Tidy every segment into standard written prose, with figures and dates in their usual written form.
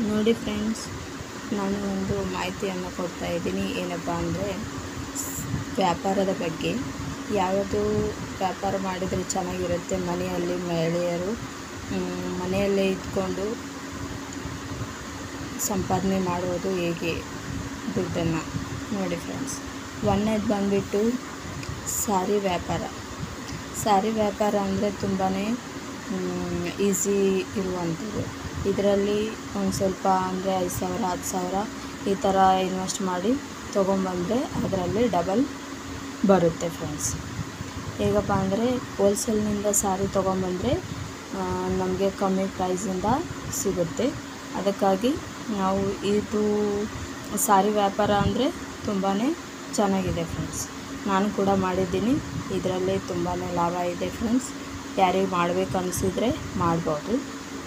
ನೋಡಿ ಫ್ರೆಂಡ್ಸ್, ನಾನು ಒಂದು ಮಾಹಿತಿಯನ್ನು ಕೊಡ್ತಾ ಇದ್ದೀನಿ. ಏನಪ್ಪ ಅಂದರೆ ವ್ಯಾಪಾರದ ಬಗ್ಗೆ. ಯಾವುದು ವ್ಯಾಪಾರ ಮಾಡಿದರೆ ಚೆನ್ನಾಗಿರುತ್ತೆ, ಮನೆಯಲ್ಲಿ ಮಹಿಳೆಯರು ಮನೆಯಲ್ಲೇ ಇದ್ಕೊಂಡು ಸಂಪಾದನೆ ಮಾಡುವುದು ಹೇಗೆ ದುಡ್ಡನ್ನು ನೋಡಿ ಫ್ರೆಂಡ್ಸ್. ಒಂದನೇದು ಬಂದುಬಿಟ್ಟು ಸಾರಿ ವ್ಯಾಪಾರ. ಸಾರಿ ವ್ಯಾಪಾರ ಅಂದರೆ ತುಂಬಾ ಈಸಿ ಇರುವಂಥದ್ದು. ಇದರಲ್ಲಿ ಒಂದು ಸ್ವಲ್ಪ ಅಂದರೆ 5,000 10,000 ಈ ಥರ ಇನ್ವೆಸ್ಟ್ ಮಾಡಿ ತೊಗೊಂಬಂದರೆ ಅದರಲ್ಲಿ ಡಬಲ್ ಬರುತ್ತೆ ಫ್ರೆಂಡ್ಸ್. ಹೇಗಪ್ಪ ಅಂದರೆ ಹೋಲ್ಸೇಲ್ನಿಂದ ಸಾರಿ ತೊಗೊಂಬಂದರೆ ನಮಗೆ ಕಮ್ಮಿ ಪ್ರೈಸಿಂದ ಸಿಗುತ್ತೆ. ಅದಕ್ಕಾಗಿ ನಾವು ಇದು ಸಾರಿ ವ್ಯಾಪಾರ ಅಂದರೆ ತುಂಬಾ ಚೆನ್ನಾಗಿದೆ ಫ್ರೆಂಡ್ಸ್. ನಾನು ಕೂಡ ಮಾಡಿದ್ದೀನಿ. ಇದರಲ್ಲಿ ತುಂಬಾ ಲಾಭ ಇದೆ ಫ್ರೆಂಡ್ಸ್. ಯಾರಿಗೆ ಮಾಡಬೇಕು ಅನಿಸಿದರೆ ಮಾಡ್ಬೋದು.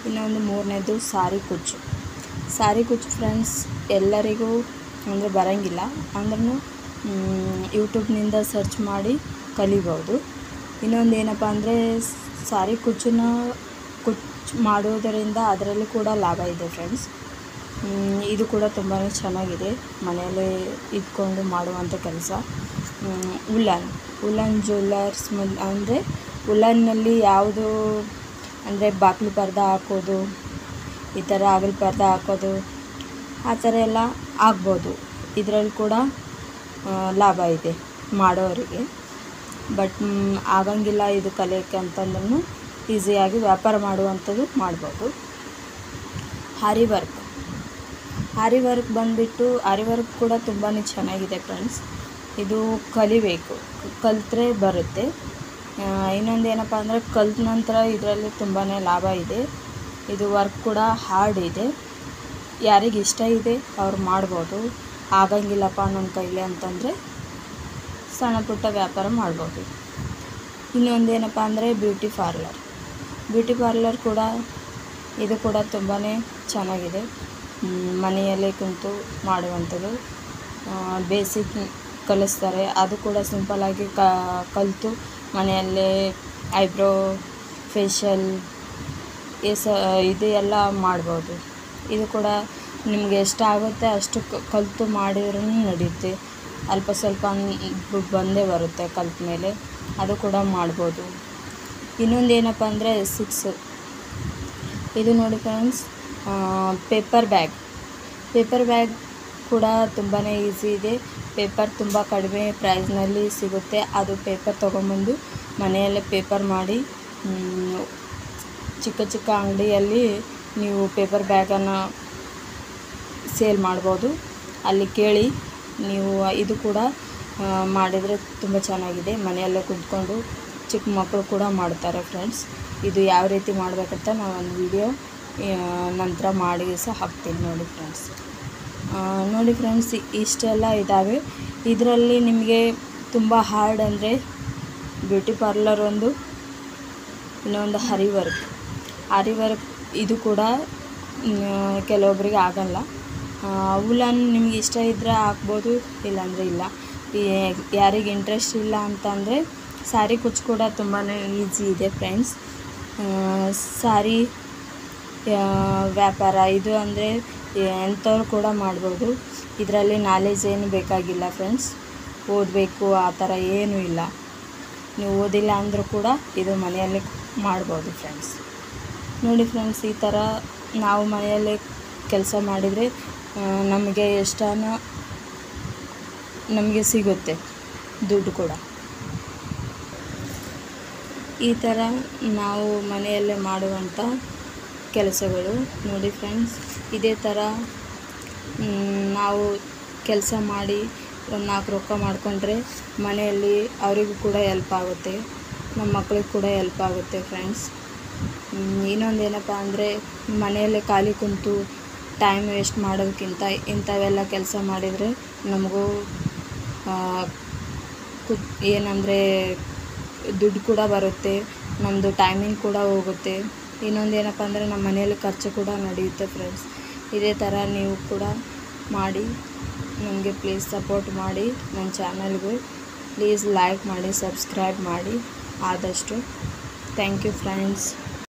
ಇನ್ನೊಂದು ಮೂರನೇದು ಸಾರಿ ಕುಚ್ಚು. ಸಾರಿ ಕುಚ್ಚು ಫ್ರೆಂಡ್ಸ್ ಎಲ್ಲರಿಗೂ ಅಂದರೆ ಬರೋಂಗಿಲ್ಲ, ಅಂದ್ರೂ ಯೂಟ್ಯೂಬ್ನಿಂದ ಸರ್ಚ್ ಮಾಡಿ ಕಲಿಬೋದು. ಇನ್ನೊಂದು ಏನಪ್ಪ ಅಂದರೆ ಸಾರಿ ಕುಚ್ಚು ಮಾಡೋದರಿಂದ ಅದರಲ್ಲಿ ಕೂಡ ಲಾಭ ಇದೆ ಫ್ರೆಂಡ್ಸ್. ಇದು ಕೂಡ ತುಂಬಾ ಚೆನ್ನಾಗಿದೆ, ಮನೆಯಲ್ಲೇ ಇದ್ಕೊಂಡು ಮಾಡುವಂಥ ಕೆಲಸ. ಉಲ್ಲನ್ ಜ್ಯುವೆಲ್ಲರ್ಸ್ ಅಂದರೆ ಉಲ್ಲನ್ನಲ್ಲಿ ಯಾವುದು ಅಂದರೆ ಬಾಗಿಲು ಪರ್ದೆ ಹಾಕೋದು, ಈ ಥರ ಅಗಲು ಪರ್ದೆ ಹಾಕೋದು, ಆ ಥರ ಎಲ್ಲ ಆಗ್ಬೋದು. ಇದರಲ್ಲಿ ಕೂಡ ಲಾಭ ಇದೆ ಮಾಡೋರಿಗೆ. ಬಟ್ ಆಗಂಗಿಲ್ಲ ಇದು ಕಲಿಯೋಕ್ಕೆ ಅಂತಂದ್ರೂ ಈಸಿಯಾಗಿ ವ್ಯಾಪಾರ ಮಾಡುವಂಥದ್ದು ಮಾಡ್ಬೋದು. ಆರಿ ವರ್ಕ್ ಬಂದುಬಿಟ್ಟು ಆರಿ ವರ್ಕ್ ಕೂಡ ತುಂಬಾ ಚೆನ್ನಾಗಿದೆ ಫ್ರೆಂಡ್ಸ್. ಇದು ಕಲಿಬೇಕು, ಕಲಿತ್ರೆ ಬರುತ್ತೆ. ಇನ್ನೊಂದು ಏನಪ್ಪ ಅಂದರೆ ಕಲ್ತ ನಂತರ ಇದರಲ್ಲಿ ತುಂಬಾ ಲಾಭ ಇದೆ. ಇದು ವರ್ಕ್ ಕೂಡ ಹಾರ್ಡ್ ಇದೆ. ಯಾರಿಗೆ ಇಷ್ಟ ಇದೆ ಅವ್ರು ಮಾಡ್ಬೋದು. ಆಗಂಗಿಲ್ಲಪ್ಪ ನನ್ನ ಕೈಲಿ ಅಂತಂದರೆ ಸಣ್ಣ ಪುಟ್ಟ ವ್ಯಾಪಾರ ಮಾಡ್ಬೋದು. ಇನ್ನೊಂದು ಏನಪ್ಪ ಅಂದರೆ ಬ್ಯೂಟಿ ಪಾರ್ಲರ್ ಕೂಡ ಇದು ಕೂಡ ತುಂಬಾ ಚೆನ್ನಾಗಿದೆ. ಮನೆಯಲ್ಲೇ ಕುಂತು ಮಾಡುವಂಥದ್ದು. ಬೇಸಿಕ್ ಕಲಿಸ್ತಾರೆ, ಅದು ಕೂಡ ಸಿಂಪಲ್ಲಾಗಿ ಕಲಿತು ಮನೆಯಲ್ಲೇ ಐಬ್ರೋ ಫೇಶಿಯಲ್ ಇದು ಎಲ್ಲ ಮಾಡ್ಬೋದು. ಇದು ಕೂಡ ನಿಮಗೆ ಎಷ್ಟಾಗುತ್ತೆ ಅಷ್ಟು ಕಲಿತು ಮಾಡಿದ್ರೂ ನಡೆಯುತ್ತೆ. ಅಲ್ಪ ಸ್ವಲ್ಪ ದುಡ್ಡು ಬಂದೇ ಬರುತ್ತೆ ಕಲಿತ ಮೇಲೆ, ಅದು ಕೂಡ ಮಾಡ್ಬೋದು. ಇನ್ನೊಂದು ಏನಪ್ಪ ಅಂದರೆ ಇದು ನೋಡಿ ಫ್ರೆಂಡ್ಸ್, ಪೇಪರ್ ಬ್ಯಾಗ್ ಕೂಡ ತುಂಬಾ ಈಸಿ ಇದೆ. ಪೇಪರ್ ತುಂಬ ಕಡಿಮೆ ಪ್ರೈಸ್ನಲ್ಲಿ ಸಿಗುತ್ತೆ. ಅದು ಪೇಪರ್ ತೊಗೊಂಬಂದು ಮನೆಯಲ್ಲೇ ಪೇಪರ್ ಮಾಡಿ ಚಿಕ್ಕ ಅಂಗಡಿಯಲ್ಲಿ ನೀವು ಪೇಪರ್ ಬ್ಯಾಗನ್ನು ಸೇಲ್ ಮಾಡ್ಬೋದು. ಅಲ್ಲಿ ಕೇಳಿ ನೀವು. ಇದು ಕೂಡ ಮಾಡಿದರೆ ತುಂಬ ಚೆನ್ನಾಗಿದೆ. ಮನೆಯಲ್ಲೇ ಕುತ್ಕೊಂಡು ಚಿಕ್ಕ ಮಕ್ಕಳು ಕೂಡ ಮಾಡ್ತಾರೆ ಫ್ರೆಂಡ್ಸ್. ಇದು ಯಾವ ರೀತಿ ಮಾಡಬೇಕಂತ ನಾನು ಒಂದು ವಿಡಿಯೋ ನಂತರ ಮಾಡಿ ಸಹ ಹಾಕ್ತೀನಿ ನೋಡಿ ಫ್ರೆಂಡ್ಸ್. ಇಷ್ಟೆಲ್ಲ ಇದ್ದಾವೆ. ಇದರಲ್ಲಿ ನಿಮಗೆ ತುಂಬ ಹಾರ್ಡ್ ಅಂದರೆ ಬ್ಯೂಟಿ ಪಾರ್ಲರ್ ಒಂದು, ಇನ್ನೊಂದು ಆರಿ ವರ್ಕ್. ಇದು ಕೂಡ ಕೆಲವೊಬ್ಬರಿಗೆ ಆಗಲ್ಲ. ಉಲ್ಲನ್ ನಿಮ್ಗೆ ಇಷ್ಟ ಇದ್ದರೆ ಹಾಕ್ಬೋದು, ಇಲ್ಲಾಂದರೆ ಇಲ್ಲ. ಯಾರಿಗೆ ಇಂಟ್ರೆಸ್ಟ್ ಇಲ್ಲ ಅಂತಂದರೆ ಸಾರಿ ಕುಚ್ಚು ಕೂಡ ತುಂಬಾ ಈಸಿ ಇದೆ ಫ್ರೆಂಡ್ಸ್. ಸಾರಿ ವ್ಯಾಪಾರ ಇದು ಅಂದರೆ ಎಂಥವ್ರು ಕೂಡ ಮಾಡ್ಬೋದು. ಇದರಲ್ಲಿ ನಾಲೆಜ್ ಏನು ಬೇಕಾಗಿಲ್ಲ ಫ್ರೆಂಡ್ಸ್. ಓದಬೇಕು ಆ ಥರ ಏನೂ ಇಲ್ಲ. ನೀವು ಓದಿಲ್ಲ ಅಂದರೂ ಕೂಡ ಇದು ಮನೆಯಲ್ಲೇ ಮಾಡ್ಬೋದು ಫ್ರೆಂಡ್ಸ್. ನೋಡಿ ಫ್ರೆಂಡ್ಸ್, ಈ ಥರ ನಾವು ಮನೆಯಲ್ಲೇ ಕೆಲಸ ಮಾಡಿದರೆ ನಮಗೆ ಎಷ್ಟನೋ ನಮಗೆ ಸಿಗುತ್ತೆ ದುಡ್ಡು ಕೂಡ. ಈ ಥರ ನಾವು ಮನೆಯಲ್ಲೇ ಮಾಡುವಂಥ ಕೆಲಸಗಳು ನೋಡಿ ಫ್ರೆಂಡ್ಸ್. ಇದೇ ಥರ ನಾವು ಕೆಲಸ ಮಾಡಿ ಒಂದು 4 ರೊಕ್ಕ ಮಾಡಿಕೊಂಡ್ರೆ ಮನೆಯಲ್ಲಿ ಅವರಿಗೂ ಕೂಡ ಹೆಲ್ಪ್ ಆಗುತ್ತೆ, ನಮ್ಮ ಮಕ್ಕಳಿಗೆ ಕೂಡ ಹೆಲ್ಪ್ ಆಗುತ್ತೆ ಫ್ರೆಂಡ್ಸ್. ಇನ್ನೊಂದು ಏನಪ್ಪ ಅಂದರೆ ಮನೆಯಲ್ಲೇ ಖಾಲಿ ಕುಂತು ಟೈಮ್ ವೇಸ್ಟ್ ಮಾಡೋದಕ್ಕಿಂತ ಇಂಥವೆಲ್ಲ ಕೆಲಸ ಮಾಡಿದರೆ ನಮಗೂ ಏನಂದರೆ ದುಡ್ಡು ಕೂಡ ಬರುತ್ತೆ, ನಮ್ಮದು ಟೈಮಿಂಗ್ ಕೂಡ ಹೋಗುತ್ತೆ. ಇನ್ನೊಂದು ಏನಪ್ಪ ಅಂದರೆ ನಮ್ಮ ಮನೆಯಲ್ಲಿ ಖರ್ಚು ಕೂಡ ನಡೆಯುತ್ತೆ ಫ್ರೆಂಡ್ಸ್. ಇದೇ ಥರ ನೀವು ಕೂಡ ಮಾಡಿ ನನಗೆ ಪ್ಲೀಸ್ ಸಪೋರ್ಟ್ ಮಾಡಿ. ನನ್ನ ಚಾನಲ್ಗೆ ಪ್ಲೀಸ್ ಲೈಕ್ ಮಾಡಿ, ಸಬ್ಸ್ಕ್ರೈಬ್ ಮಾಡಿ ಆದಷ್ಟು. Thank you friends.